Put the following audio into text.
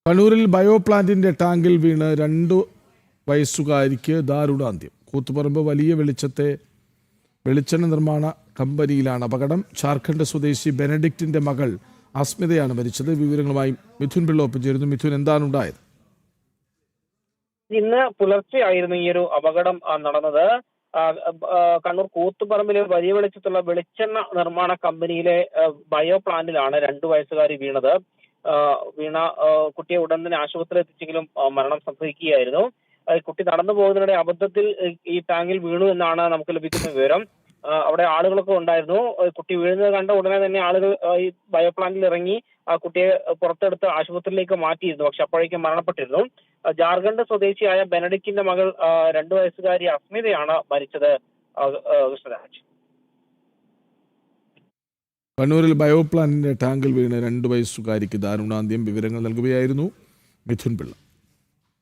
കണ്ണൂരിൽ ബയോ പ്ലാന്റിന്റെ ടാങ്കിൽ വീണ് 2 വയസ്സുകാരിക്ക് ദാരുണാന്ത്യം. കൂത്തുപറമ്പ് വലിയ വെളിച്ചെണ്ണ നിർമ്മാണ കമ്പനിയിലാണ് അപകടം. ജാർഖണ്ഡ് സ്വദേശി ബെനഡിക്റ്റിന്റെ മകൾ അസ്മിതയാണ് മരിച്ചത്. വിവരങ്ങളുമായി മിഥുൻ പിള്ള ഒപ്പം ചേരുന്നു. മിഥുൻ, എന്താണ് ഉണ്ടായത്? ഇന്ന് പുലർച്ചെയായിരുന്നു ഈ ഒരു അപകടം നടന്നത്. കണ്ണൂർ കൂത്തുപറമ്പിലെ വലിയ വെളിച്ചത്തുള്ള വെളിച്ചെണ്ണ നിർമ്മാണ കമ്പനിയിലെ ബയോ പ്ലാന്റിലാണ് 2 വയസ്സുകാരി വീണത്. കുട്ടിയെ ഉടൻ തന്നെ ആശുപത്രിയിൽ എത്തിച്ചെങ്കിലും മരണം സംഭവിക്കുകയായിരുന്നു. കുട്ടി നടന്നു പോകുന്നതിനിടെ അബദ്ധത്തിൽ ഈ ടാങ്കിൽ വീണു എന്നാണ് നമുക്ക് ലഭിക്കുന്ന വിവരം. അവിടെ ആളുകളൊക്കെ ഉണ്ടായിരുന്നു. കുട്ടി വീഴുന്നത് കണ്ട ഉടനെ തന്നെ ആളുകൾ ഈ ബയോ പ്ലാന്റിൽ ഇറങ്ങി ആ കുട്ടിയെ പുറത്തെടുത്ത് ആശുപത്രിയിലേക്ക് മാറ്റിയിരുന്നു. പക്ഷെ അപ്പോഴേക്കും മരണപ്പെട്ടിരുന്നു. ജാർഖണ്ഡ് സ്വദേശിയായ ബെനഡിക്റ്റിന്റെ മകൾ 2 വയസ്സുകാരി അസ്മിതയാണ് മരിച്ചത്. കൃഷ്ണരാജ്. കണ്ണൂരിൽ ബയോ പ്ലാന്റിന്റെ ടാങ്കിൽ വീണ് 2 വയസ്സുകാരിക്ക് ദാരുണാന്ത്യം. വിവരങ്ങൾ നൽകുകയായിരുന്നു മിഥുൻ പിള്ള.